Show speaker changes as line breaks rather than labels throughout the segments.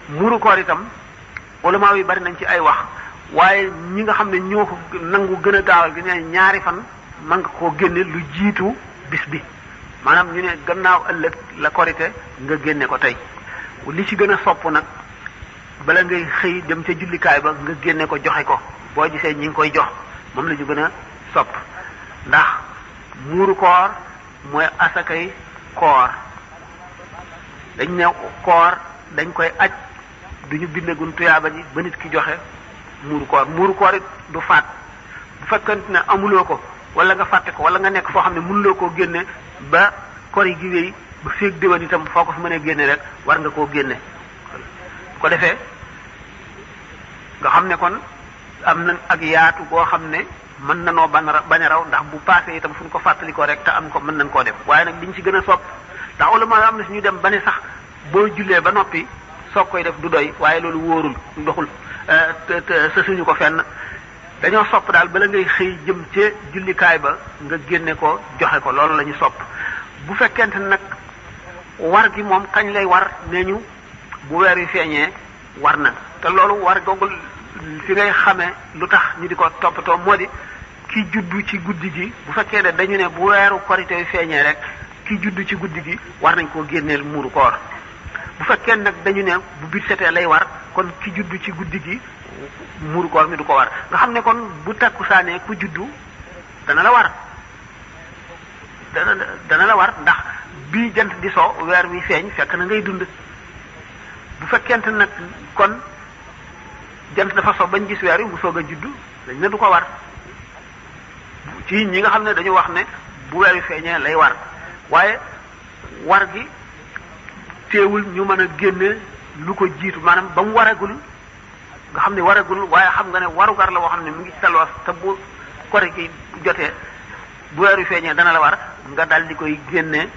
muuru koor itam ulama yi bari nañ ci ay wax waaye ñi nga xam ne ñoo ko nangu gën a gaawal gi ne ñaari fan mën nga koo génne lu jiitu bis bi maanaam ñu ne gannaaw ëllëg la korite nga génne ko tey li ci gën a sopp nag bala ngay xëy dem ca jullikaay ba nga génne ko joxe ko boo gisee ñi ngi koy jox moom la ñu gën a sopp ndax muuru koor mooy asakay koor dañ ne koor dañ koy aj duñu bindagun tuyaaba ji ba nit ki joxe muuru koor it du faat bu fekkante ne amuloo ko wala nga fàtte ko wala nga nekk foo xam ne mënuloo koo génne ba kori gi wéy ba féeg déwén itam foo ko fi mënee génne rek war nga koo génne bu ko defee nga xam ne kon am na ak yaatu boo xam ne mën na noo bañ a raw ndax bu paasee itam fu ñu ko fàttalikoo rek te am ko mën nañ koo def waaye nag liñ ci gën a sopp ndax ulama am na suñu dem ba ne sax boo jullee ba noppi soog koy def du doy waaye loolu wóorul doxul sa suñu ko fenn dañoo sopp daal bala ngay xëy jëm ca jullikaay ba nga génne ko joxe ko loolu la ñu sopp bu fekkente nag war gi moom kañ lay war nee ñu bu weer wi feeñee war na te loolu war googul fi ngay xamee lu tax ñu di ko toppatoo moo di ki juddu ci guddi gi bu fekkee ne dañu ne bu weeru korite wi feeñee rek ki juddu ci guddi gi war nañ koo génneel muuru koor bu fekkee nag dañu ne bu bit setee lay war kon ki juddu ci guddi gi muuru koor mi du ko war nga xam ne kon bu takkusaanee ku juddu dana la war dana la war ndax bii jant di so weer wi feeñ fekk na ngay dund bu fekkente nag kon jant dafa so bañ gis weer wi mu soog a juddu dañ ne du ko war ci ñi nga xam ne dañu wax ne bu weer wi feeñee lay war waaye war gi teewul ñu mën a génne lu ko jiitu maanaam ba mu waragul nga xam ne waragul waaye xam nga ne warugar la boo xam ne mu ngi ci saloos te bu kori gi jotee bu weer wi feeñee dana la war nga dal di koy génne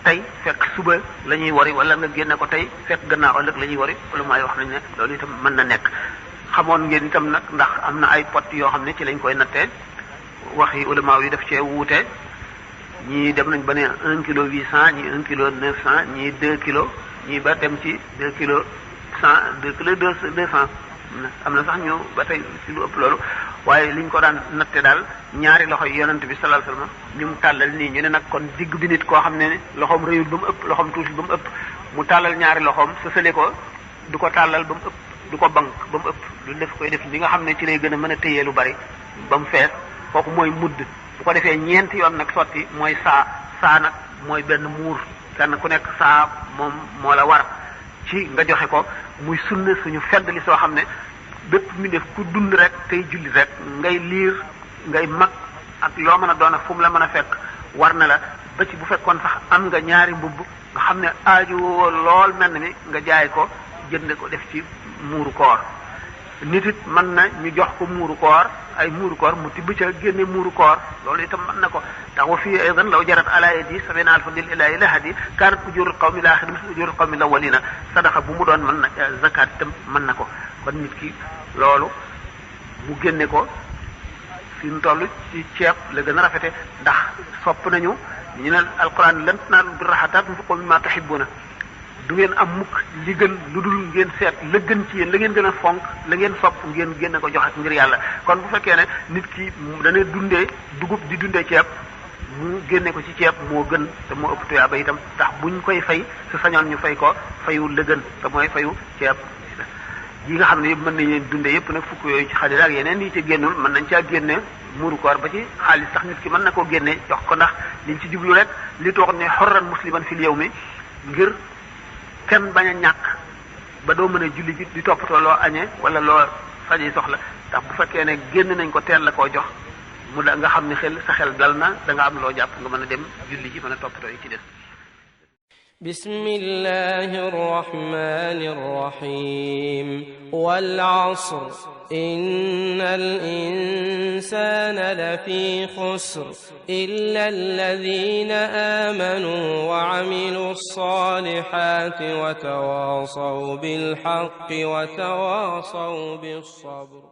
tey fekk suba la ñuy wari wala nga génne ko tey fekk gannaaw ëllëg la ñuy wari wala maay wax nañ ne loolu itam mën na nekk xamoon ngeen itam nag ndax am na ay pot yoo xam ne ci lañ koy nattee wax yi ulama yi daf cee wuute ñii dem nañ ba ne 1 kilo 800 ñii 1 kilo 900 ñii 2 kilos ñii ba dem ci 2 kilos 100 2 kilos 200 am na sax ñu ba tey ci lu ëpp loolu waaye liñ ko daan natte daal ñaari loxo yi yonent bi sallallahu alayhi wasallam ñu mu tàllal nii ñu ne nag kon digg bi nit koo xam ne loxoom rëyul ba mu ëpp loxoom tuuti ba mu ëpp mu tàllal ñaari loxoom sësale ko du ko tàllal ba mu ëpp du ko bank ba mu ëpp lu def koy def li nga xam ne ci lay gën a mën a téyee lu bari ba mu fees kooku mooy mudd bu ko defee ñeenti yoon nag sotti mooy saa nag mooy benn muur kenn ku nekk saa moom moo la war ci nga joxe ko muy sunna suñu fedd li soo xam ne bépp mi def ku dund rek tey julli rek ngay liir ngay mag ak loo mën a doon fu mu la mën a fekk war na la ba ci bu fekkoon sax am nga ñaari mbubb nga xam ne aaju lool mel ni nga jaay ko jënd ko def ci muuru koor nit it mën na ñu jox ko muuru koor ay muuru koor mu tibb ca génne muuru koor loolu itam mën na ko tax wa fii aydan law jarat ala yadi sabina alfa lil ilahi lahadi kanat ujurul qawmi la axir misl ujurul qawmi lawalina sadaqa bu mu doon mën na zakat itam mën na ko kon nit ki loolu mu génne ko fi mu toll ci ceeb la gën a rafete ndax sopp nañu ñu ne alquran lan tanaalu birra hattaa tunfiqu mimma tuhibbuna du ngeen am mukk li gën lu dul ngeen seet la gën ci yéen la ngeen gën a fonk la ngeen sopp ngeen génne ko joxe ngir yàlla kon bu fekkee ne nit ki dana dundee dugub di dundee ceeb mu génne ko ci ceeb moo gën te moo ëpp tuyaaba itam tax buñ koy fay su sañoon ñu fay ko fayu la gën te mooy fayu ceeb yi nga xam ne yëpp mën nañ leen dundee yëpp nag fukk yooyu ci xaalis ak yeneen yi ci génnul mën nañ caa génne muuru koor ba ci xaalis sax nit ki mën na koo génne jox ko ndax liñ ci jublu rek li toog ne xorran musliman fil yawmi ngir kenn bañ a ñàkk ba doo mën a julli ji di toppatoo loo añee wala loo faje soxla ndax bu fekkee ne génn nañ ko teel la koo jox mu da nga xam ne sa xel dal na da nga am loo jàpp nga mën a dem julli ji mën a toppatoo yi ci des
bismillahi rrahmani rrahim wal asr innal insana lafi khusr illa alladhina amanu wa amilu ssalihati wa tawasaw bil haqqi wa tawasaw bis sabr